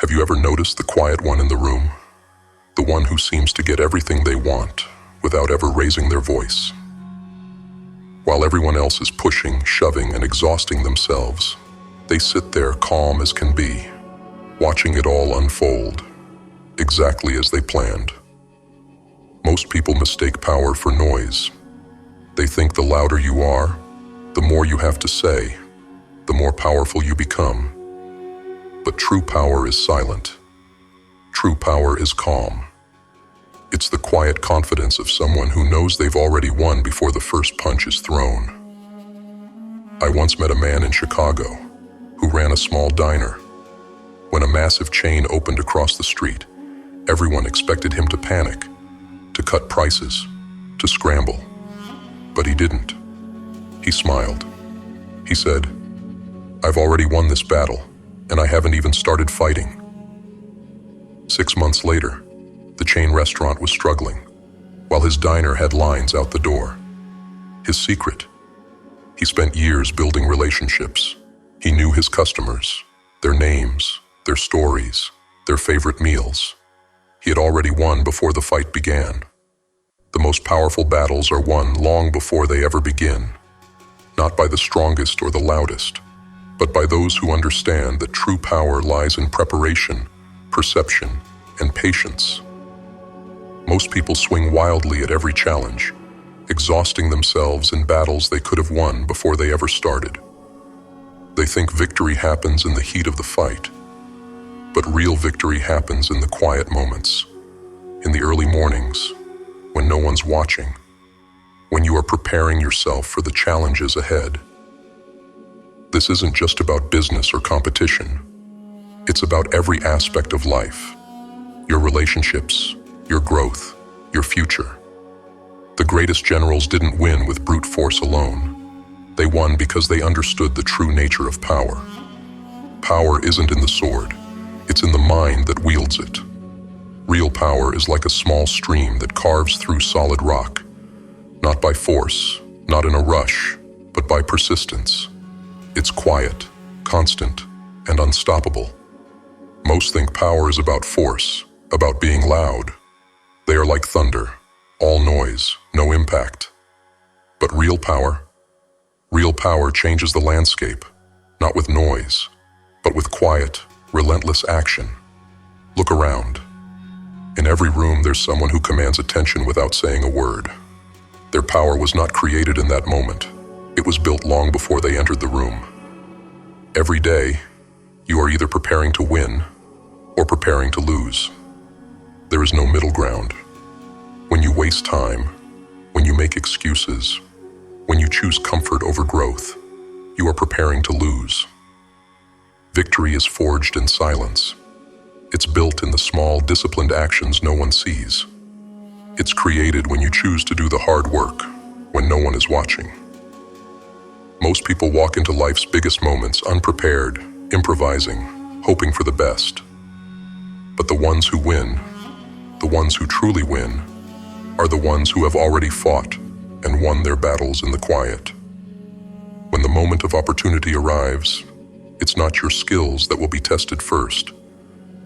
Have you ever noticed the quiet one in the room? The one who seems to get everything they want without ever raising their voice. While everyone else is pushing, shoving, and exhausting themselves, they sit there calm as can be, watching it all unfold, exactly as they planned. Most people mistake power for noise. They think the louder you are, the more you have to say, the more powerful you become. But true power is silent. True power is calm. It's the quiet confidence of someone who knows they've already won before the first punch is thrown. I once met a man in Chicago who ran a small diner. When a massive chain opened across the street, everyone expected him to panic, to cut prices, to scramble. But he didn't. He smiled. He said, "I've already won this battle, and I haven't even started fighting." 6 months later, the chain restaurant was struggling, while his diner had lines out the door. His secret? He spent years building relationships. He knew his customers, their names, their stories, their favorite meals. He had already won before the fight began. The most powerful battles are won long before they ever begin, not by the strongest or the loudest, but by those who understand that true power lies in preparation, perception, and patience. Most people swing wildly at every challenge, exhausting themselves in battles they could have won before they ever started. They think victory happens in the heat of the fight, but real victory happens in the quiet moments, in the early mornings, when no one's watching, when you are preparing yourself for the challenges ahead. This isn't just about business or competition. It's about every aspect of life. Your relationships, your growth, your future. The greatest generals didn't win with brute force alone. They won because they understood the true nature of power. Power isn't in the sword, it's in the mind that wields it. Real power is like a small stream that carves through solid rock, not by force, not in a rush, but by persistence. It's quiet, constant, and unstoppable. Most think power is about force, about being loud. They are like thunder, all noise, no impact. But real power changes the landscape, not with noise, but with quiet, relentless action. Look around. In every room there's someone who commands attention without saying a word. Their power was not created in that moment. It was built long before they entered the room. Every day, you are either preparing to win or preparing to lose. There is no middle ground. When you waste time, when you make excuses, when you choose comfort over growth, you are preparing to lose. Victory is forged in silence. It's built in the small, disciplined actions no one sees. It's created when you choose to do the hard work, when no one is watching. Most people walk into life's biggest moments unprepared, improvising, hoping for the best. But the ones who win, the ones who truly win, are the ones who have already fought and won their battles in the quiet. When the moment of opportunity arrives, it's not your skills that will be tested first.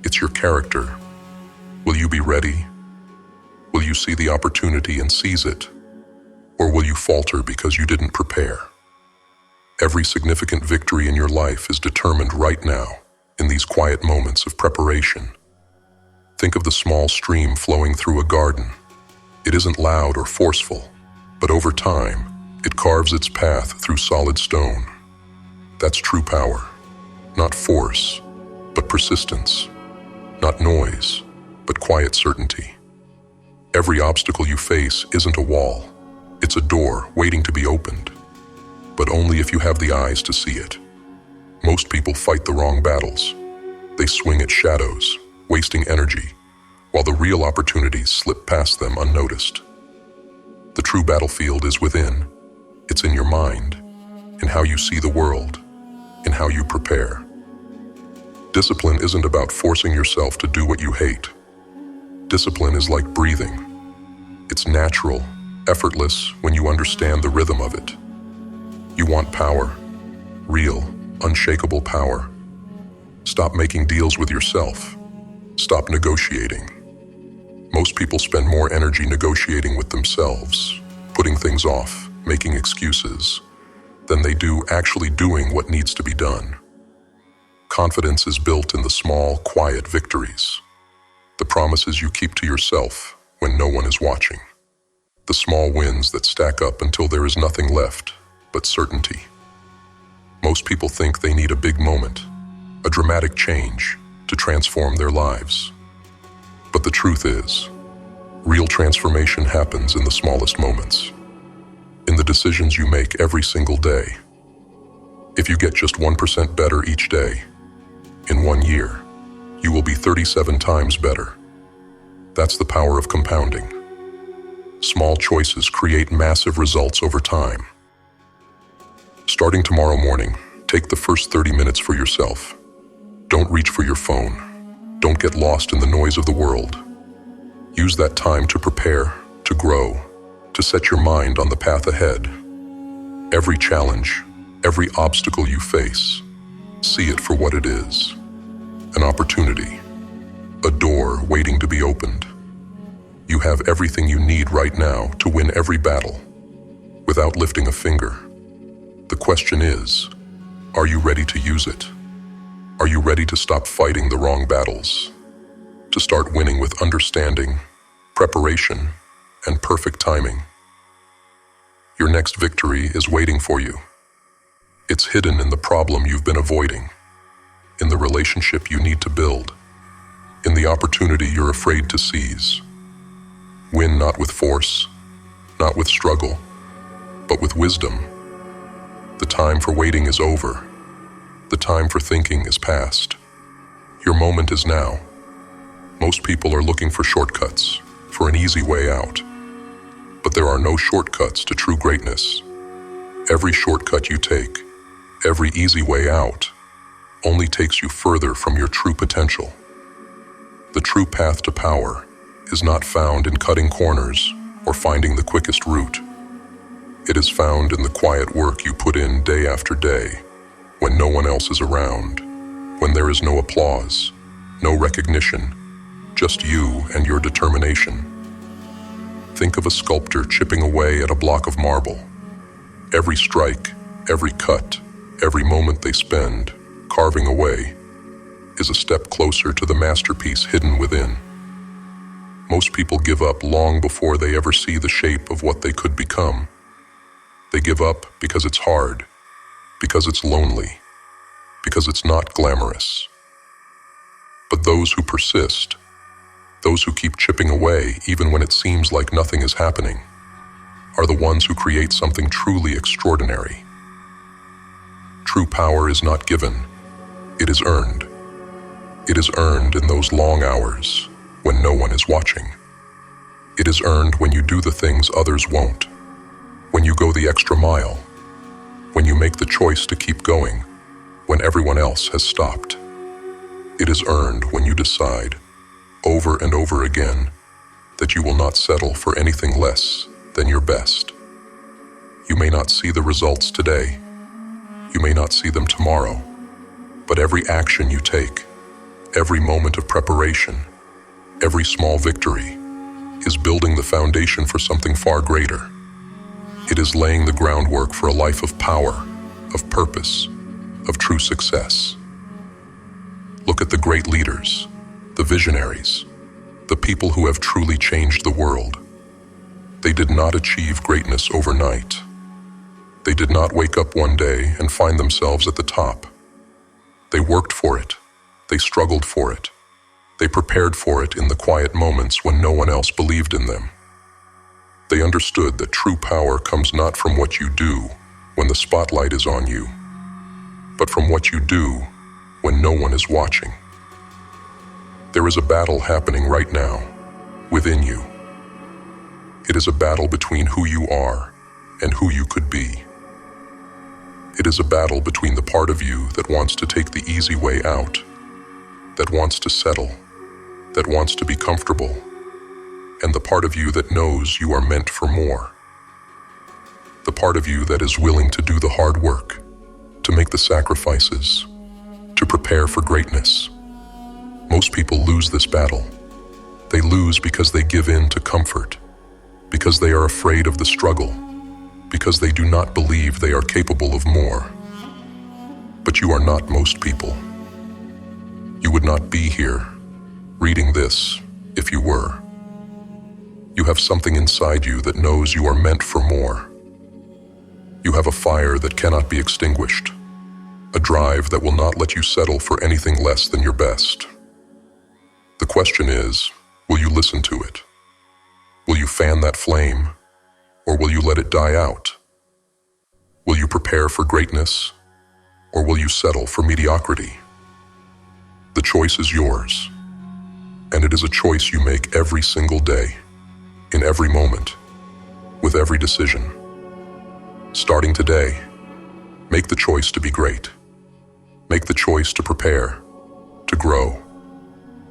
It's your character. Will you be ready? Will you see the opportunity and seize it? Or will you falter because you didn't prepare? Every significant victory in your life is determined right now, in these quiet moments of preparation. Think of the small stream flowing through a garden. It isn't loud or forceful, but over time, it carves its path through solid stone. That's true power. Not force, but persistence. Not noise, but quiet certainty. Every obstacle you face isn't a wall. It's a door waiting to be opened. But only if you have the eyes to see it. Most people fight the wrong battles. They swing at shadows, wasting energy, while the real opportunities slip past them unnoticed. The true battlefield is within. It's in your mind, in how you see the world, in how you prepare. Discipline isn't about forcing yourself to do what you hate. Discipline is like breathing. It's natural, effortless when you understand the rhythm of it. You want power, real, unshakable power. Stop making deals with yourself. Stop negotiating. Most people spend more energy negotiating with themselves, putting things off, making excuses, than they do actually doing what needs to be done. Confidence is built in the small, quiet victories, the promises you keep to yourself when no one is watching, the small wins that stack up until there is nothing left but certainty. Most people think they need a big moment, a dramatic change, to transform their lives. But the truth is, real transformation happens in the smallest moments, in the decisions you make every single day. If you get just 1% better each day, in 1 year, you will be 37 times better. That's the power of compounding. Small choices create massive results over time. Starting tomorrow morning, take the first 30 minutes for yourself. Don't reach for your phone. Don't get lost in the noise of the world. Use that time to prepare, to grow, to set your mind on the path ahead. Every challenge, every obstacle you face, see it for what it is. An opportunity, a door waiting to be opened. You have everything you need right now to win every battle, without lifting a finger. The question is, are you ready to use it? Are you ready to stop fighting the wrong battles? To start winning with understanding, preparation, and perfect timing? Your next victory is waiting for you. It's hidden in the problem you've been avoiding, in the relationship you need to build, in the opportunity you're afraid to seize. Win not with force, not with struggle, but with wisdom. The time for waiting is over. The time for thinking is past. Your moment is now. Most people are looking for shortcuts, for an easy way out. But there are no shortcuts to true greatness. Every shortcut you take, every easy way out, only takes you further from your true potential. The true path to power is not found in cutting corners or finding the quickest route. It is found in the quiet work you put in day after day, when no one else is around, when there is no applause, no recognition, just you and your determination. Think of a sculptor chipping away at a block of marble. Every strike, every cut, every moment they spend carving away is a step closer to the masterpiece hidden within. Most people give up long before they ever see the shape of what they could become. They give up because it's hard, because it's lonely, because it's not glamorous. But those who persist, those who keep chipping away even when it seems like nothing is happening, are the ones who create something truly extraordinary. True power is not given, it is earned. It is earned in those long hours when no one is watching. It is earned when you do the things others won't, when you go the extra mile, when you make the choice to keep going when everyone else has stopped. It is earned when you decide, over and over again, that you will not settle for anything less than your best. You may not see the results today. You may not see them tomorrow. But every action you take, every moment of preparation, every small victory, is building the foundation for something far greater. It is laying the groundwork for a life of power, of purpose, of true success. Look at the great leaders, the visionaries, the people who have truly changed the world. They did not achieve greatness overnight. They did not wake up one day and find themselves at the top. They worked for it. They struggled for it. They prepared for it in the quiet moments when no one else believed in them. They understood that true power comes not from what you do when the spotlight is on you, but from what you do when no one is watching. There is a battle happening right now, within you. It is a battle between who you are and who you could be. It is a battle between the part of you that wants to take the easy way out, that wants to settle, that wants to be comfortable, and the part of you that knows you are meant for more. The part of you that is willing to do the hard work, to make the sacrifices, to prepare for greatness. Most people lose this battle. They lose because they give in to comfort, because they are afraid of the struggle, because they do not believe they are capable of more. But you are not most people. You would not be here, reading this, if you were. You have something inside you that knows you are meant for more. You have a fire that cannot be extinguished, a drive that will not let you settle for anything less than your best. The question is, will you listen to it? Will you fan that flame, or will you let it die out? Will you prepare for greatness, or will you settle for mediocrity? The choice is yours, and it is a choice you make every single day, in every moment, with every decision. Starting today, make the choice to be great. Make the choice to prepare, to grow,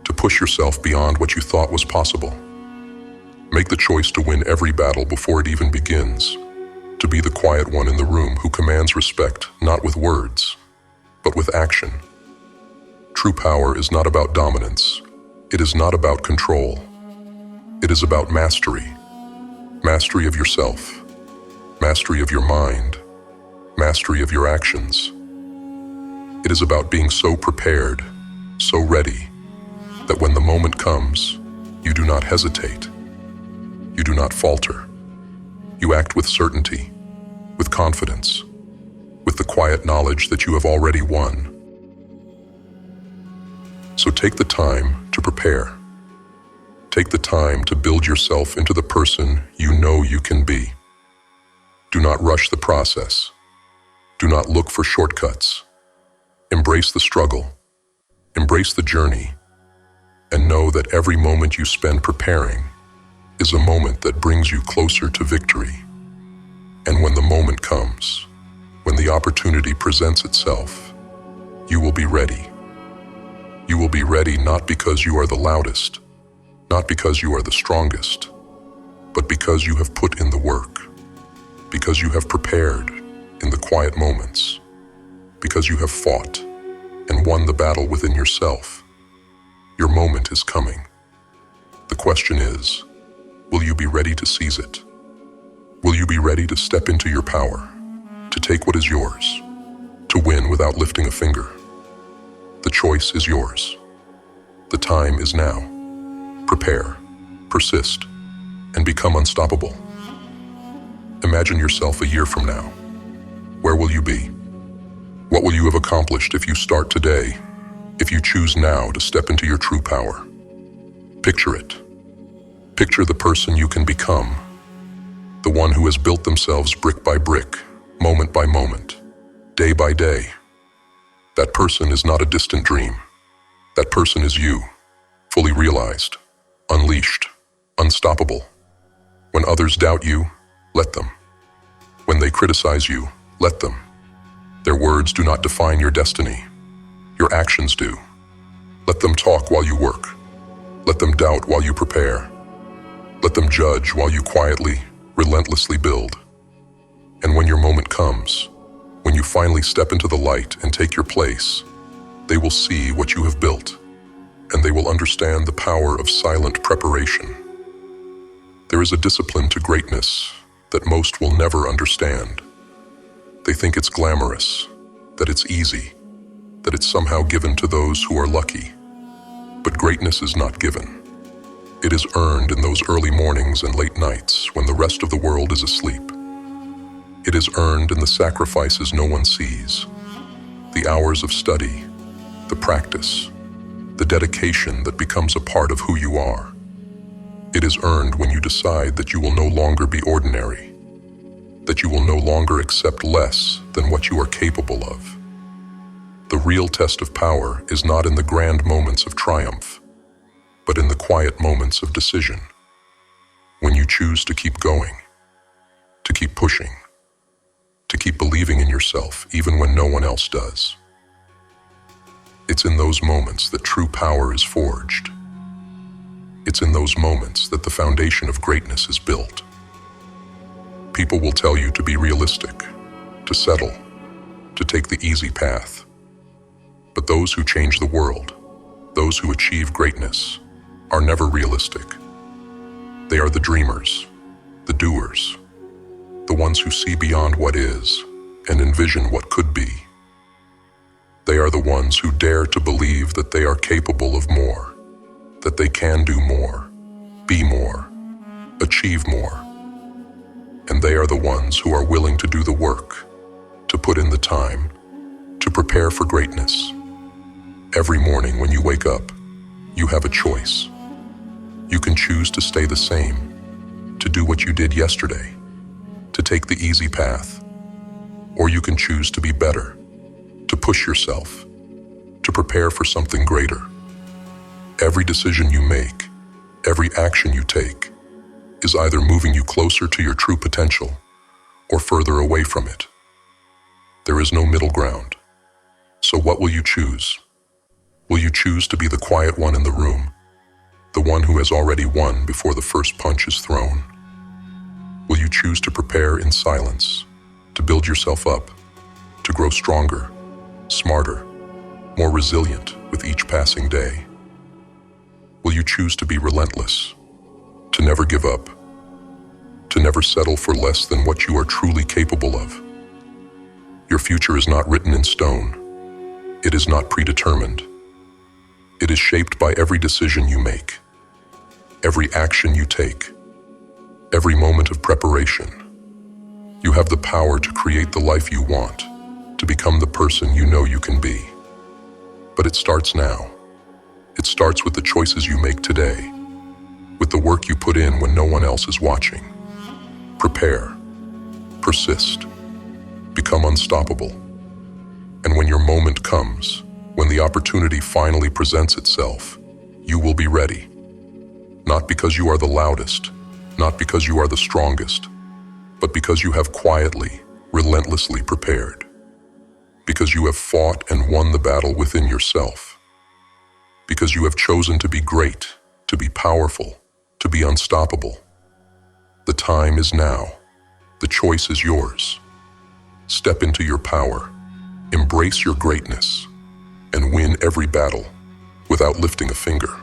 to push yourself beyond what you thought was possible. Make the choice to win every battle before it even begins, to be the quiet one in the room who commands respect not with words, but with action. True power is not about dominance. It is not about control. It is about mastery. Mastery of yourself. Mastery of your mind. Mastery of your actions. It is about being so prepared, so ready, that when the moment comes, you do not hesitate. You do not falter. You act with certainty, with confidence, with the quiet knowledge that you have already won. So take the time to prepare. Take the time to build yourself into the person you know you can be. Do not rush the process. Do not look for shortcuts. Embrace the struggle. Embrace the journey. And know that every moment you spend preparing is a moment that brings you closer to victory. And when the moment comes, when the opportunity presents itself, you will be ready. You will be ready not because you are the loudest, not because you are the strongest, but because you have put in the work, because you have prepared in the quiet moments, because you have fought and won the battle within yourself. Your moment is coming. The question is, will you be ready to seize it? Will you be ready to step into your power, to take what is yours, to win without lifting a finger? The choice is yours. The time is now. Prepare, persist, and become unstoppable. Imagine yourself a year from now. Where will you be? What will you have accomplished if you start today, if you choose now to step into your true power? Picture it. Picture the person you can become, the one who has built themselves brick by brick, moment by moment, day by day. That person is not a distant dream. That person is you, fully realized, unleashed, unstoppable. When others doubt you, let them. When they criticize you, let them. Their words do not define your destiny. Your actions do. Let them talk while you work. Let them doubt while you prepare. Let them judge while you quietly, relentlessly build. And when your moment comes, when you finally step into the light and take your place, they will see what you have built, and they will understand the power of silent preparation. There is a discipline to greatness that most will never understand. They think it's glamorous, that it's easy, that it's somehow given to those who are lucky. But greatness is not given. It is earned in those early mornings and late nights when the rest of the world is asleep. It is earned in the sacrifices no one sees, the hours of study, the practice, the dedication that becomes a part of who you are. It is earned when you decide that you will no longer be ordinary, that you will no longer accept less than what you are capable of. The real test of power is not in the grand moments of triumph, but in the quiet moments of decision. When you choose to keep going, to keep pushing, to keep believing in yourself even when no one else does. It's in those moments that true power is forged. It's in those moments that the foundation of greatness is built. People will tell you to be realistic, to settle, to take the easy path. But those who change the world, those who achieve greatness, are never realistic. They are the dreamers, the doers, the ones who see beyond what is and envision what could be. They are the ones who dare to believe that they are capable of more, that they can do more, be more, achieve more. And they are the ones who are willing to do the work, to put in the time, to prepare for greatness. Every morning when you wake up, you have a choice. You can choose to stay the same, to do what you did yesterday, to take the easy path, or you can choose to be better, to push yourself, to prepare for something greater. Every decision you make, every action you take, is either moving you closer to your true potential or further away from it. There is no middle ground. So what will you choose? Will you choose to be the quiet one in the room, the one who has already won before the first punch is thrown? Will you choose to prepare in silence, to build yourself up, to grow stronger, smarter, more resilient with each passing day? Will you choose to be relentless, to never give up, to never settle for less than what you are truly capable of? Your future is not written in stone. It is not predetermined. It is shaped by every decision you make, every action you take, every moment of preparation. You have the power to create the life you want, to become the person you know you can be. But it starts now. It starts with the choices you make today, with the work you put in when no one else is watching. Prepare, persist, become unstoppable. And when your moment comes, when the opportunity finally presents itself, you will be ready. Not because you are the loudest, not because you are the strongest, but because you have quietly, relentlessly prepared. Because you have fought and won the battle within yourself. Because you have chosen to be great, to be powerful, to be unstoppable. The time is now. The choice is yours. Step into your power, embrace your greatness, and win every battle without lifting a finger.